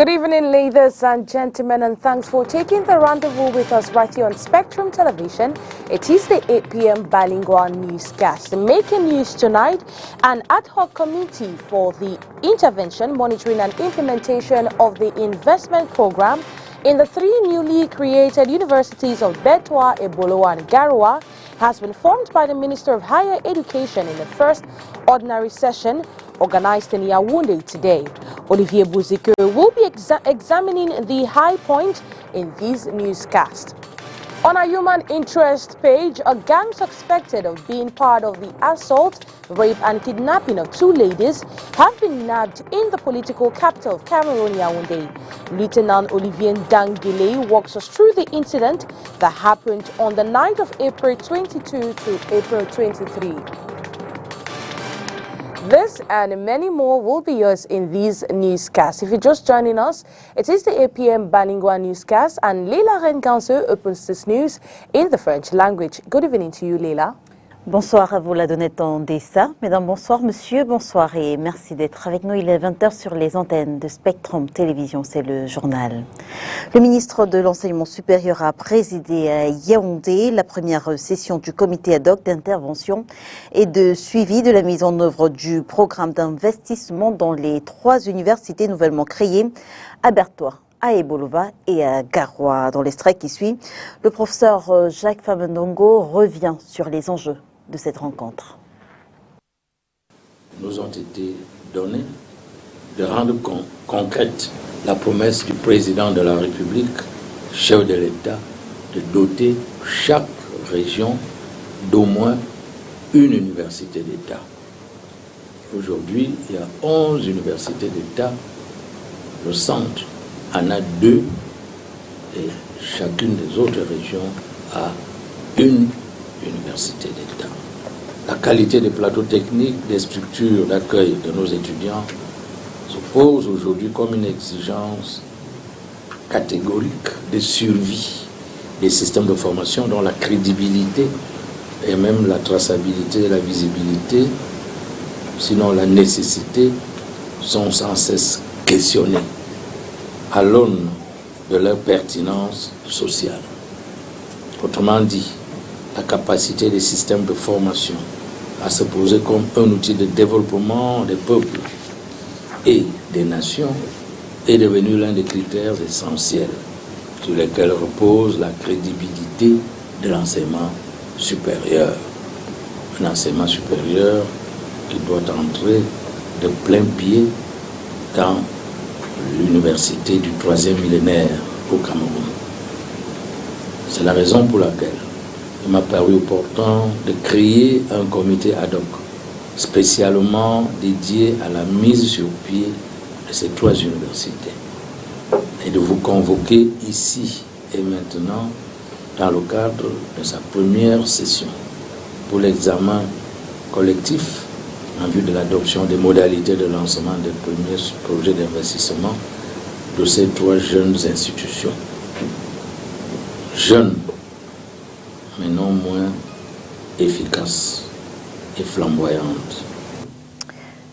Good evening, ladies and gentlemen, and thanks for taking the rendezvous with us right here on Spectrum Television. It is the 8 p.m. bilingual newscast. Making news tonight, an ad hoc committee for the intervention, monitoring and implementation of the investment program in the three newly created universities of Betua, Ebolo and Garoua has been formed by the Minister of Higher Education in the first ordinary session organized in Yaoundé today. Olivier Bouzike will be examining the high point in this newscast. On our human interest page, a gang suspected of being part of the assault, rape and kidnapping of two ladies have been nabbed in the political capital of Cameroon, Yaoundé. Lieutenant Olivier Dangile walks us through the incident that happened on the night of April 22 to April 23. This and many more will be yours in these newscasts. If you're just joining us, it is the 8 p.m. bilingual newscast, and Leila Renganse opens this news in the French language. Good evening to you, Leila. Bonsoir à vous, la Donnette en Dessa. Mesdames, bonsoir, monsieur, bonsoir et merci d'être avec nous. Il est 20h sur les antennes de Spectrum Télévision, c'est le journal. Le ministre de l'Enseignement supérieur a présidé à Yaoundé la première session du comité ad hoc d'intervention et de suivi de la mise en œuvre du programme d'investissement dans les trois universités nouvellement créées à Bertois, à Ebolova et à Garoua. Dans l'extrait qui suit, le professeur Jacques Famendongo revient sur les enjeux de cette rencontre. Nous ont été donnés de rendre concrète la promesse du président de la République, chef de l'État, de doter chaque région d'au moins une université d'État. Aujourd'hui, il y a 11 universités d'État. Le centre en a 2 et chacune des autres régions a une université d'État. La qualité des plateaux techniques, des structures d'accueil de nos étudiants se pose aujourd'hui comme une exigence catégorique de survie des systèmes de formation dont la crédibilité et même la traçabilité et la visibilité, sinon la nécessité, sont sans cesse questionnées à l'aune de leur pertinence sociale. Autrement dit, la capacité des systèmes de formation à se poser comme un outil de développement des peuples et des nations est devenu l'un des critères essentiels sur lesquels repose la crédibilité de l'enseignement supérieur. Un enseignement supérieur qui doit entrer de plein pied dans l'université du 3e millénaire au Cameroun. C'est la raison pour laquelle il m'a paru opportun de créer un comité ad hoc spécialement dédié à la mise sur pied de ces 3 universités et de vous convoquer ici et maintenant dans le cadre de sa première session pour l'examen collectif en vue de l'adoption des modalités de lancement des premiers projets d'investissement de ces 3 jeunes institutions. Jeunes, mais non moins efficaces et flamboyantes.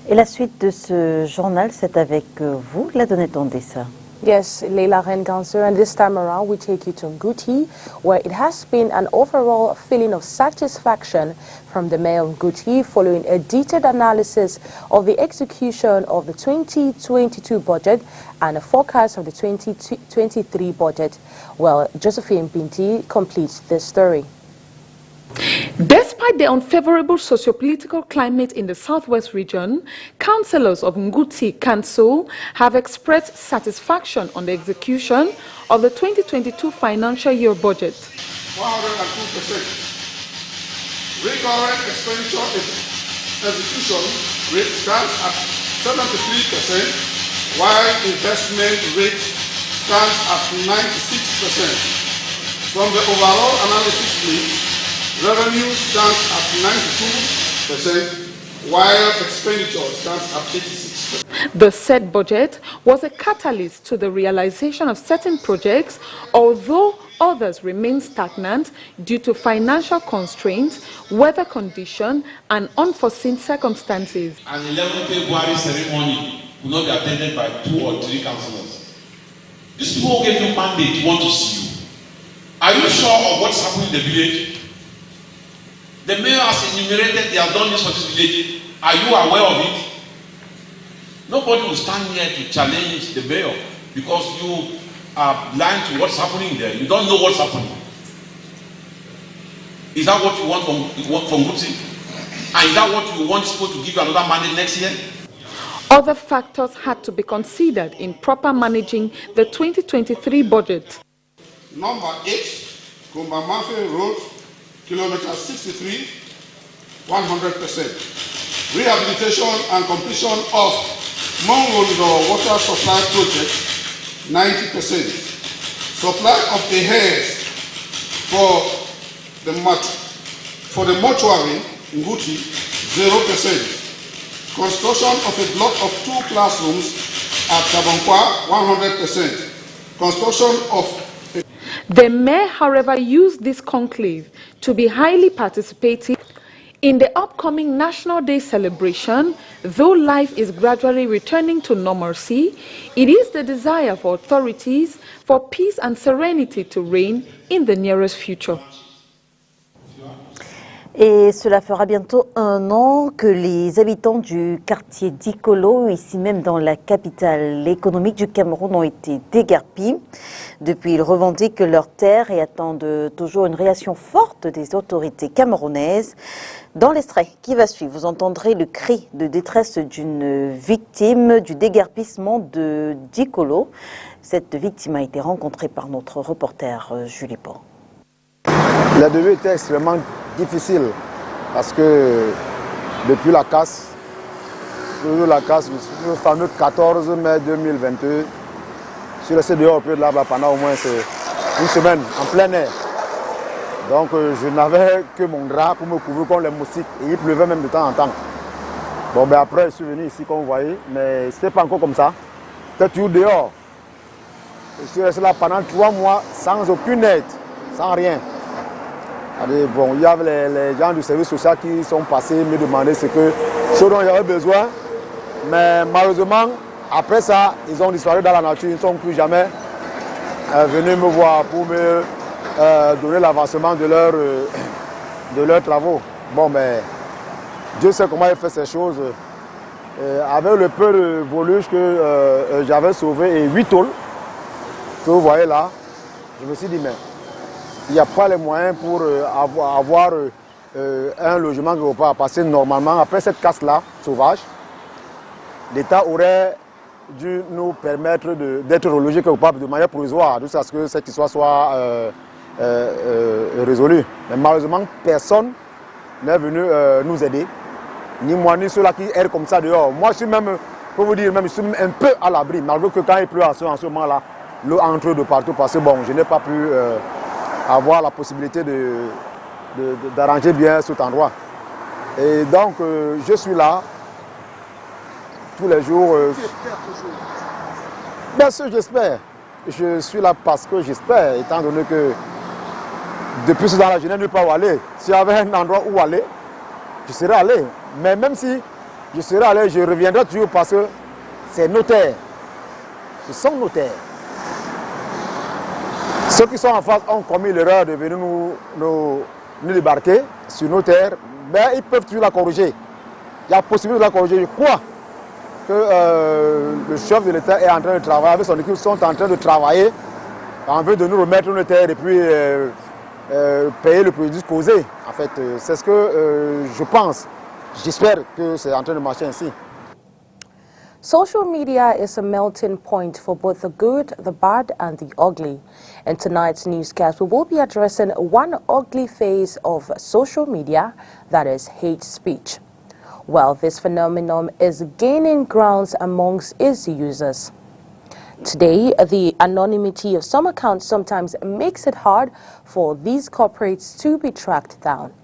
Et la suite de ce journal, c'est avec vous, la Donnette en Dessa. Yes, Leila Renganse, and this time around we take you to Ngouti, where it has been an overall feeling of satisfaction from the mayor of Ngouti following a detailed analysis of the execution of the 2022 budget and a forecast of the 2023 budget. Well, Josephine Binti completes this story. Despite the unfavorable socio-political climate in the southwest region, councillors of Ngouti Council have expressed satisfaction on the execution of the 2022 financial year budget. 102%. Recurrent expenditure execution rate stands at 73%, while investment rate stands at 96%. From the overall analysis please, revenue stands at 92%, while expenditure stands at 86%. The said budget was a catalyst to the realization of certain projects, although others remain stagnant due to financial constraints, weather condition, and unforeseen circumstances. An 11th February ceremony will not be attended by 2 or 3 councillors. These people who gave you mandate want to see you. Are you sure of what's happening in the village? The mayor has enumerated they have done this for this village. Are you aware of it? Nobody will stand here to challenge the mayor because you are blind to what's happening there. You don't know what's happening. Is that what you want from Gutsi? And is that what you want people to give you another mandate next year? Other factors had to be considered in proper managing the 2023 budget. Number 8, Kumbamafe Road, kilometer 63, 100%. Rehabilitation and completion of Mongondo Water Supply Project, 90%. Supply of the hairs for the mortuary, Nguti, 0%. Construction of a block of 2 classrooms at Kabankwa, 100%. Construction of The mayor, however, used this conclave to be highly participative in the upcoming National Day celebration. Though life is gradually returning to normalcy, it is the desire for authorities for peace and serenity to reign in the nearest future. Et cela fera bientôt 1 an que les habitants du quartier d'Ikolo, ici même dans la capitale économique du Cameroun, ont été déguerpis. Depuis, ils revendiquent leurs terres et attendent toujours une réaction forte des autorités camerounaises. Dans l'extrait qui va suivre, vous entendrez le cri de détresse d'une victime du déguerpissement d'Ikolo. Cette victime a été rencontrée par notre reporter Julie Pau. Le début était extrêmement difficile parce que depuis la casse, le fameux 14 mai 2022, je suis resté dehors au pied de l'arbre pendant au moins une semaine en plein air. Donc je n'avais que mon drap pour me couvrir contre les moustiques et il pleuvait même de temps en temps. Bon, ben après je suis venu ici comme vous voyez, mais ce n'était pas encore comme ça. J'étais toujours dehors. Je suis resté là pendant 3 mois sans aucune aide, sans rien. Allez, bon, il y avait les gens du service social qui sont passés me demander ce dont j'avais besoin. Mais malheureusement, après ça, ils ont disparu dans la nature. Ils ne sont plus jamais venus me voir pour me donner l'avancement de leurs travaux. Bon, mais Dieu sait comment il fait ces choses. Avec le peu de voluge que j'avais sauvé et 8 tôles que vous voyez là, je me suis dit, mais il n'y a pas les moyens pour avoir un logement qui va passer normalement. Après cette casse-là, sauvage, l'État aurait dû nous permettre d'être relogés quelque part de manière provisoire, jusqu'à ce que cette histoire soit résolue. Mais malheureusement, personne n'est venu nous aider, ni moi, ni ceux-là qui errent comme ça dehors. Moi, je suis même, pour vous dire, je suis un peu à l'abri, malgré que quand il pleut en ce moment-là, l'eau entre de partout, parce que bon, je n'ai pas pu avoir la possibilité d'arranger bien cet endroit. Et donc, je suis là tous les jours. J'espère toujours. Bien sûr, j'espère. Je suis là parce que j'espère, étant donné que depuis ce temps-là, je n'ai nulle part où aller. S'il y avait un endroit où aller, je serais allé. Mais même si je serais allé, je reviendrai toujours parce que c'est nos terres. Ce sont nos terres. Ceux qui sont en face ont commis l'erreur de venir nous débarquer sur nos terres, mais ils peuvent toujours la corriger. Il y a possibilité de la corriger. Je crois que le chef de l'État est en train de travailler, avec son équipe sont en train de travailler en vue de nous remettre nos terres et puis payer le préjudice causé. En fait, c'est ce que je pense. J'espère que c'est en train de marcher ainsi. Social media is a melting point for both the good, the bad, and the ugly. In tonight's newscast, we will be addressing one ugly phase of social media, that is hate speech. Well, this phenomenon is gaining grounds amongst its users. Today, the anonymity of some accounts sometimes makes it hard for these corporates to be tracked down.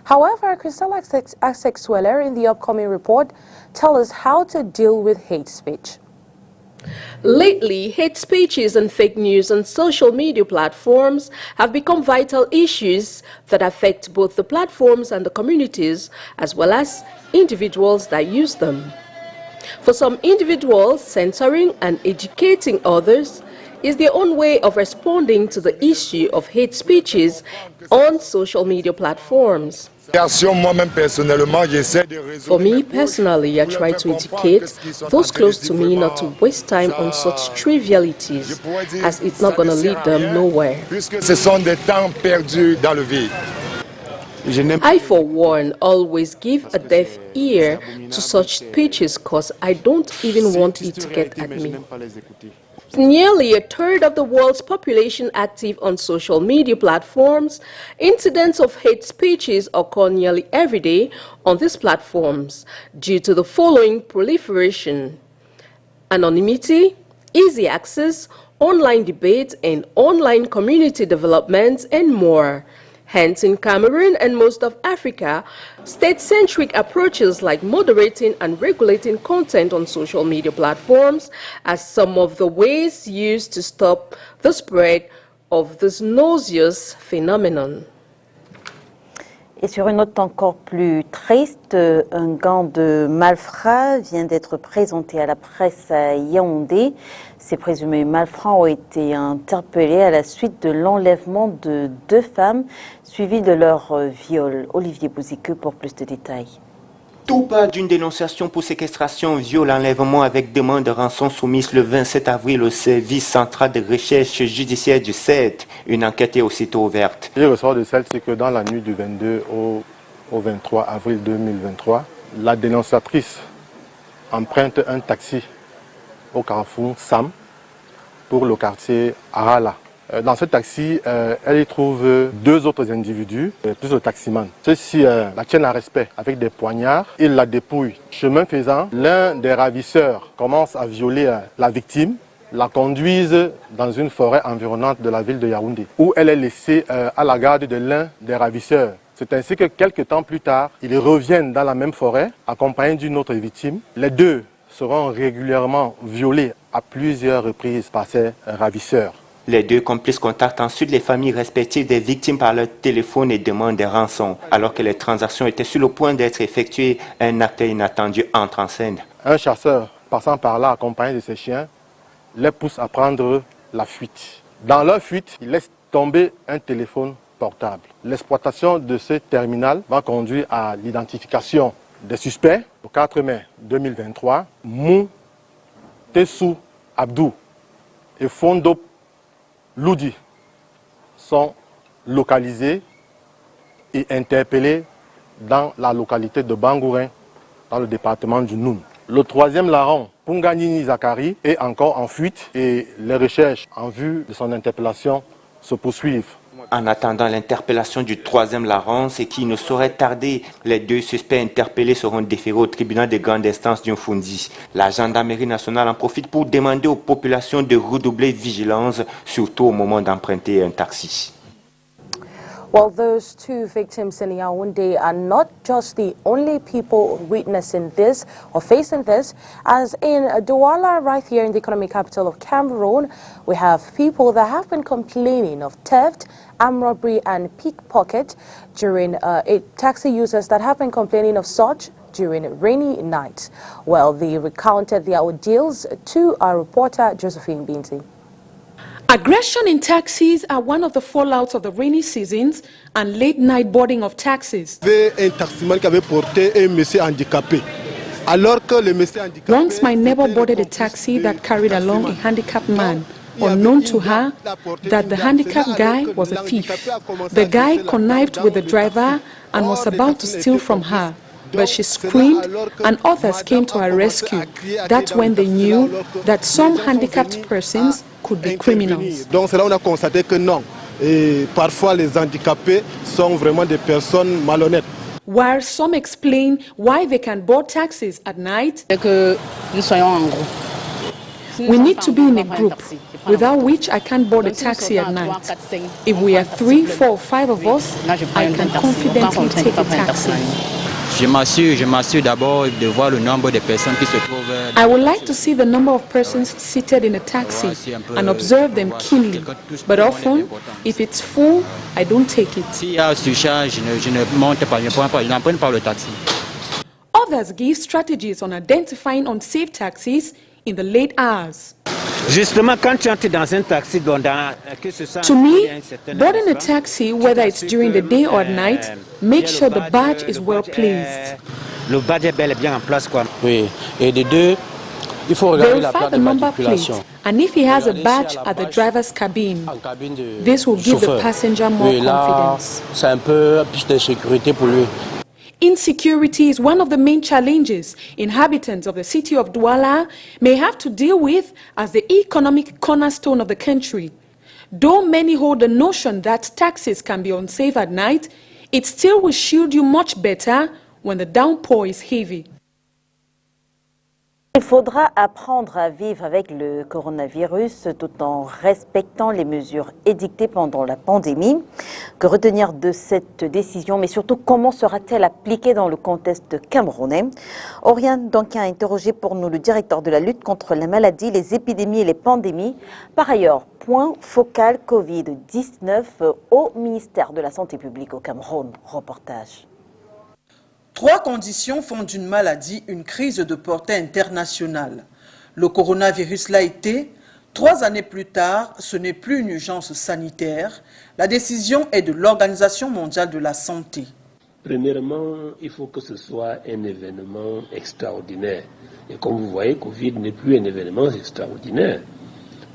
However, Christella Asexweller in the upcoming report tells us how to deal with hate speech. Lately, hate speeches and fake news on social media platforms have become vital issues that affect both the platforms and the communities, as well as individuals that use them. For some individuals, censoring and educating others is their own way of responding to the issue of hate speeches on social media platforms. For me personally, I try to educate those close to me not to waste time on such trivialities, as it's not going to lead them nowhere. I, for one, always give a deaf ear to such speeches because I don't even want it to get at me. Nearly a third of the world's population active on social media platforms, incidents of hate speeches occur nearly every day on these platforms due to the following proliferation: anonymity, easy access, online debate, and online community development, and more. Hence, in Cameroon and most of Africa, state-centric approaches like moderating and regulating content on social media platforms are some of the ways used to stop the spread of this nauseous phenomenon. Et sur une note encore plus triste, un gang de malfrats vient d'être présenté à la presse à Yaoundé. Ces présumés malfrats ont été interpellés à la suite de l'enlèvement de 2 femmes suivies de leur viol. Olivier Bouzique pour plus de détails. Tout part d'une dénonciation pour séquestration, viol, enlèvement avec demande de rançon soumise le 27 avril au service central de recherche judiciaire du CELT. Une enquête est aussitôt ouverte. Le ressort du CELT, c'est que dans la nuit du 22 au 23 avril 2023, la dénonciatrice emprunte un taxi au carrefour Sam pour le quartier Arala. Dans ce taxi, elle y trouve 2 autres individus, plus le taximan. Ceux-ci la tiennent à respect avec des poignards, ils la dépouillent. Chemin faisant, l'un des ravisseurs commence à violer la victime, la conduisent dans une forêt environnante de la ville de Yaoundé, où elle est laissée à la garde de l'un des ravisseurs. C'est ainsi que quelques temps plus tard, ils reviennent dans la même forêt, accompagnés d'une autre victime. Les 2 seront régulièrement violés à plusieurs reprises par ces ravisseurs. Les 2 complices contactent ensuite les familles respectives des victimes par leur téléphone et demandent des rançons. Alors que les transactions étaient sur le point d'être effectuées, un acte inattendu entre en scène. Un chasseur passant par là accompagné de ses chiens les pousse à prendre la fuite. Dans leur fuite, ils laissent tomber un téléphone portable. L'exploitation de ce terminal va conduire à l'identification des suspects. Le 4 mai 2023, Mou Tessou Abdou et Fondo Loudi sont localisés et interpellés dans la localité de Bangourin, dans le département du Noun. Le 3e larron, Punganini Zakari, est encore en fuite et les recherches en vue de son interpellation se poursuivent. En attendant l'interpellation du 3e larron, ce qui ne saurait tarder, les 2 suspects interpellés seront déférés au tribunal de grande instance d'Yonfundi. La gendarmerie nationale en profite pour demander aux populations de redoubler vigilance, surtout au moment d'emprunter un taxi. Well, those 2 victims in Yaoundé are not just the only people witnessing this or facing this. As in Douala, right here in the economic capital of Cameroon, we have people that have been complaining of theft, armed robbery and pickpocket during taxi users that have been complaining of such during rainy nights. Well, they recounted their ordeals to our reporter, Josephine Binti. Aggression in taxis are one of the fallouts of the rainy seasons and late-night boarding of taxis. Un taximan qui avait porté un monsieur handicapé. Alors que le monsieur handicapé. Once my neighbor boarded a taxi that carried along a handicapped man. Unknown to her that the handicapped guy was a thief. The guy connived with the driver and was about to steal from her. But she screamed and others came to her rescue. That's when they knew that some handicapped persons could be criminals. Donc c'est là on a constaté que non. Et parfois les handicapés sont vraiment des personnes malhonnêtes. While some explain why they can board taxis at night, we need to be in a group, without which I can't board a taxi at night. If we are 3, 4, 5 of us, I can confidently take a taxi. Je m'assure d'abord de voir le nombre de personnes qui se trouvent. I would like to see the number of persons seated in a taxi and observe them keenly. But often, if it's full, I don't take it. S'il y a surcharge, je ne monte pas, je n'emprunte pas le taxi. Others give strategies on identifying unsafe taxis in the late hours. Justement, quand tu entres dans un taxi, que ce soit to me, boarding a taxi, whether it's during the day or at night, make sure the badge is well placed. Le badge est bel et bien en place, quoi. Oui, et de deux, il faut regarder la Verify plaque the de number plate, matriculation. and if he has a badge at the driver's cabin, this will give the passenger more confidence. C'est un peu plus de sécurité pour lui. Insecurity is one of the main challenges inhabitants of the city of Douala may have to deal with as the economic cornerstone of the country. Though many hold the notion that taxis can be unsafe at night, it still will shield you much better when the downpour is heavy. Il faudra apprendre à vivre avec le coronavirus tout en respectant les mesures édictées pendant la pandémie. Que retenir de cette décision, mais surtout comment sera-t-elle appliquée dans le contexte camerounais? Oriane Donkin a interrogé pour nous le directeur de la lutte contre la maladie, les épidémies et les pandémies. Par ailleurs, point focal Covid-19 au ministère de la Santé publique au Cameroun. Reportage. 3 conditions font d'une maladie une crise de portée internationale. Le coronavirus l'a été. 3 années plus tard, ce n'est plus une urgence sanitaire. La décision est de l'Organisation mondiale de la santé. Premièrement, il faut que ce soit un événement extraordinaire. Et comme vous voyez, Covid n'est plus un événement extraordinaire.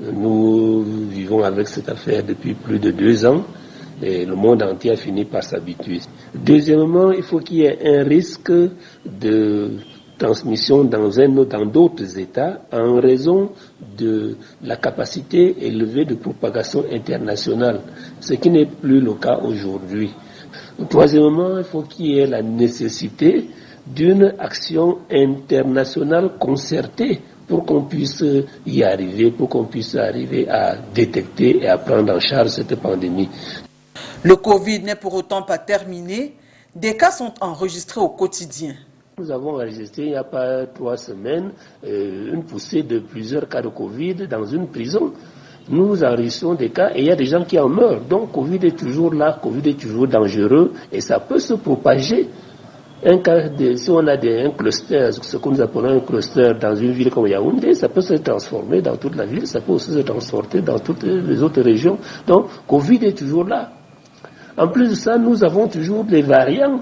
Nous vivons avec cette affaire depuis plus de 2 ans. Et le monde entier a fini par s'habituer. Deuxièmement, il faut qu'il y ait un risque de transmission dans d'autres États en raison de la capacité élevée de propagation internationale, ce qui n'est plus le cas aujourd'hui. Troisièmement, il faut qu'il y ait la nécessité d'une action internationale concertée pour qu'on puisse y arriver, pour qu'on puisse arriver à détecter et à prendre en charge cette pandémie. Le Covid n'est pour autant pas terminé. Des cas sont enregistrés au quotidien. Nous avons enregistré il n'y a pas 3 semaines une poussée de plusieurs cas de Covid dans une prison. Nous enregistrons des cas et il y a des gens qui en meurent. Donc Covid est toujours là, Covid est toujours dangereux et ça peut se propager. Si on a un cluster, ce que nous appelons un cluster dans une ville comme Yaoundé, ça peut se transformer dans toute la ville, ça peut aussi se transporter dans toutes les autres régions. Donc Covid est toujours là. En plus de ça, nous avons toujours les variants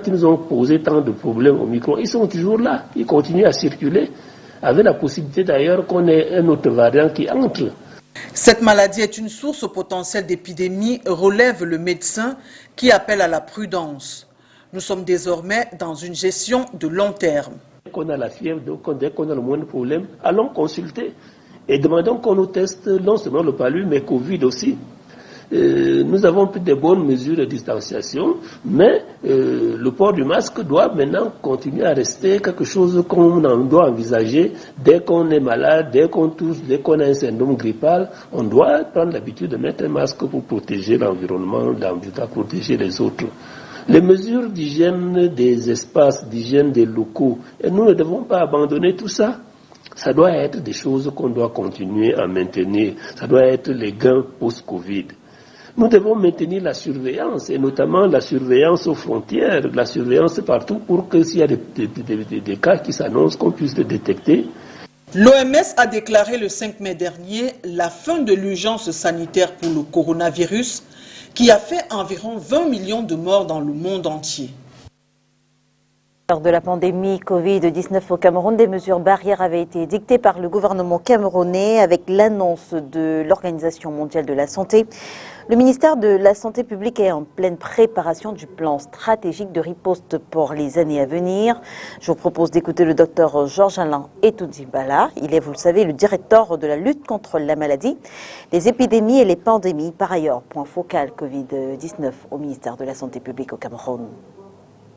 qui nous ont posé tant de problèmes au micro. Ils sont toujours là, ils continuent à circuler, avec la possibilité d'ailleurs qu'on ait un autre variant qui entre. Cette maladie est une source potentielle d'épidémie, relève le médecin qui appelle à la prudence. Nous sommes désormais dans une gestion de long terme. Dès qu'on a la fièvre, dès qu'on a le moindre problème, allons consulter et demandons qu'on nous teste non seulement le palu, mais Covid aussi. Nous avons pris de bonnes mesures de distanciation, mais le port du masque doit maintenant continuer à rester quelque chose qu'on doit envisager. Dès qu'on est malade, dès qu'on tousse, dès qu'on a un syndrome grippal, on doit prendre l'habitude de mettre un masque pour protéger l'environnement, pour protéger les autres. Les mesures d'hygiène des espaces, d'hygiène des locaux, et nous ne devons pas abandonner tout ça. Ça doit être des choses qu'on doit continuer à maintenir. Ça doit être les gains post-Covid. Nous devons maintenir la surveillance, et notamment la surveillance aux frontières, la surveillance partout pour que s'il y a des cas qui s'annoncent, qu'on puisse les détecter. L'OMS a déclaré le 5 mai dernier la fin de l'urgence sanitaire pour le coronavirus, qui a fait environ 20 millions de morts dans le monde entier. Lors de la pandémie Covid-19 au Cameroun, des mesures barrières avaient été dictées par le gouvernement camerounais avec l'annonce de l'Organisation mondiale de la santé. Le ministère de la Santé publique est en pleine préparation du plan stratégique de riposte pour les années à venir. Je vous propose d'écouter le docteur Georges-Alain Etoudibala. Il est, vous le savez, le directeur de la lutte contre la maladie, les épidémies et les pandémies. Par ailleurs, point focal Covid-19 au ministère de la Santé publique au Cameroun.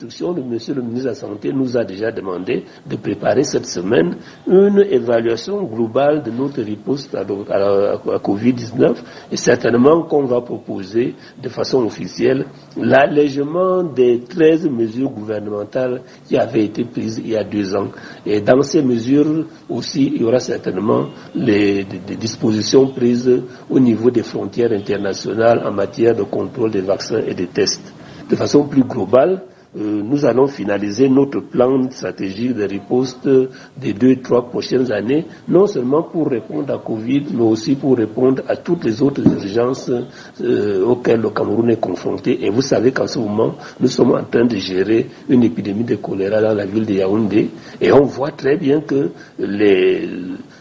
Le monsieur le ministre de la Santé nous a déjà demandé de préparer cette semaine une évaluation globale de notre riposte à Covid-19 et certainement qu'on va proposer de façon officielle l'allègement des 13 mesures gouvernementales qui avaient été prises il y a 2 ans. Et dans ces mesures aussi, il y aura certainement des dispositions prises au niveau des frontières internationales en matière de contrôle des vaccins et des tests. De façon plus globale, nous allons finaliser notre plan stratégique de riposte des 2-3 prochaines années, non seulement pour répondre à Covid, mais aussi pour répondre à toutes les autres urgences auxquelles le Cameroun est confronté. Et vous savez qu'en ce moment, nous sommes en train de gérer une épidémie de choléra dans la ville de Yaoundé, et on voit très bien que les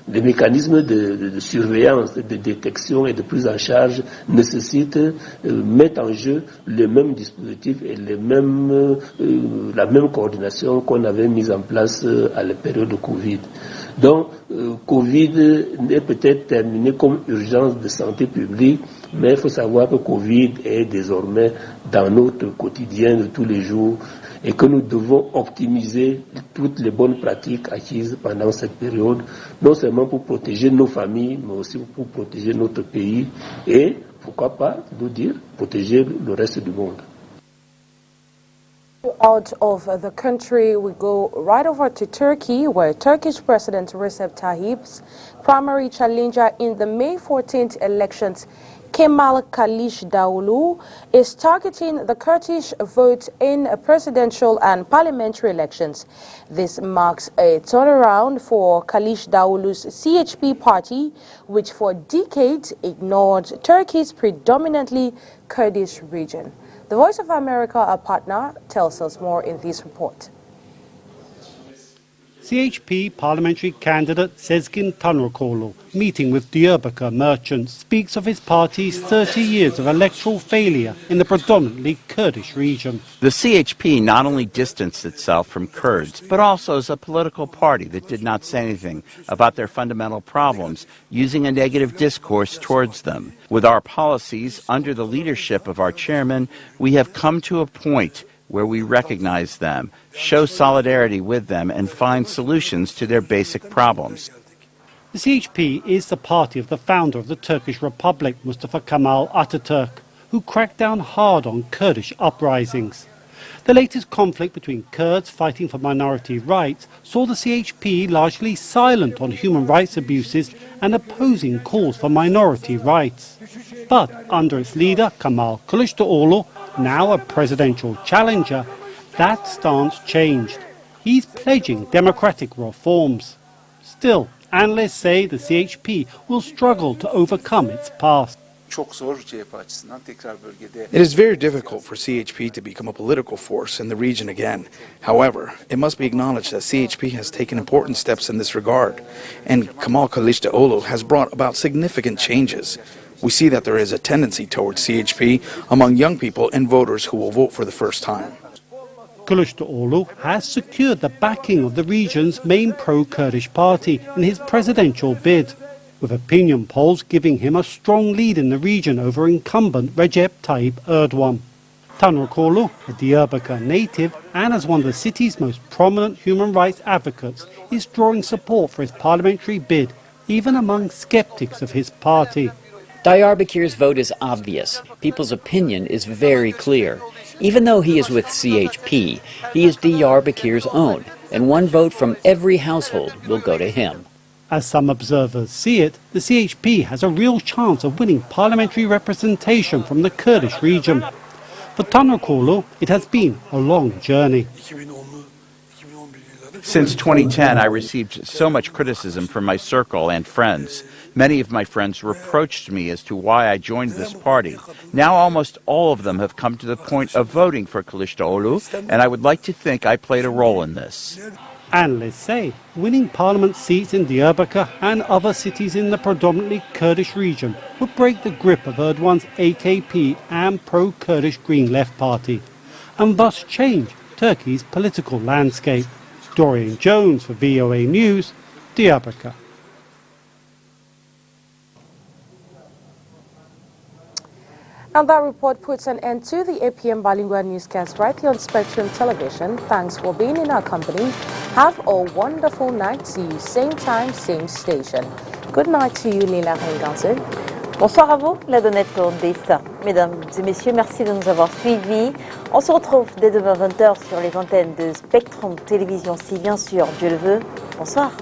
mécanismes de surveillance, de détection et de prise en charge nécessitent, mettent en jeu les mêmes dispositifs et la même coordination qu'on avait mise en place à la période de Covid. Donc, Covid est peut-être terminé comme urgence de santé publique, mais il faut savoir que Covid est désormais dans notre quotidien de tous les jours et que nous devons optimiser toutes les bonnes pratiques acquises pendant cette période, non seulement pour protéger nos familles, mais aussi pour protéger notre pays et, pourquoi pas, nous dire, protéger le reste du monde. Out of the country, we go right over to Turkey, where Turkish President Recep Tayyip's primary challenger in the May 14th elections, Kemal Kılıçdaroğlu, is targeting the Kurdish vote in presidential and parliamentary elections. This marks a turnaround for Kılıçdaroğlu's CHP party, which for decades ignored Turkey's predominantly Kurdish region. The Voice of America, our partner, tells us more in this report. CHP parliamentary candidate Sezgin Tanrıkoğlu, meeting with Diyarbakır merchants, speaks of his party's 30 years of electoral failure in the predominantly Kurdish region. The CHP not only distanced itself from Kurds, but also as a political party that did not say anything about their fundamental problems, using a negative discourse towards them. With our policies, under the leadership of our chairman, we have come to a point where we recognize them, show solidarity with them, and find solutions to their basic problems. The CHP is the party of the founder of the Turkish Republic, Mustafa Kemal Atatürk, who cracked down hard on Kurdish uprisings. The latest conflict between Kurds fighting for minority rights saw the CHP largely silent on human rights abuses and opposing calls for minority rights. But under its leader, Kemal Kılıçdaroğlu, now a presidential challenger, that stance changed. He's pledging democratic reforms. Still, analysts say the CHP will struggle to overcome its past. It is very difficult for CHP to become a political force in the region again. However, it must be acknowledged that CHP has taken important steps in this regard, and Kemal Kılıçdaroğlu has brought about significant changes. We see that there is a tendency towards CHP among young people and voters who will vote for the first time. Kılıçdaroğlu has secured the backing of the region's main pro-Kurdish party in his presidential bid, with opinion polls giving him a strong lead in the region over incumbent Recep Tayyip Erdogan. Tanrıkoğlu, a Diyarbakır native and as one of the city's most prominent human rights advocates, is drawing support for his parliamentary bid, even among skeptics of his party. Diyarbakir's vote is obvious. People's opinion is very clear. Even though he is with CHP, he is Diyarbakir's own, and one vote from every household will go to him. As some observers see it, the CHP has a real chance of winning parliamentary representation from the Kurdish region. For Tanrıkoğlu, it has been a long journey. Since 2010, I received so much criticism from my circle and friends. Many of my friends reproached me as to why I joined this party. Now almost all of them have come to the point of voting for Kılıçdaroğlu, and I would like to think I played a role in this. Analysts say winning parliament seats in Diyarbakir and other cities in the predominantly Kurdish region would break the grip of Erdogan's AKP and pro-Kurdish Green Left Party, and thus change Turkey's political landscape. Dorian Jones for VOA News, Diyarbakir. And that report puts an end to the 8 p.m. bilingual newscast right here on Spectrum Television. Thanks for being in our company. Have a wonderful night. See you same time, same station. Good night to you, Lila Renganze. Bonsoir à vous, la Donnette Ondessa. Mesdames et messieurs, merci de nous avoir suivis. On se retrouve dès demain 20h sur les antennes de Spectrum Télévision, si bien sûr Dieu le veut. Bonsoir.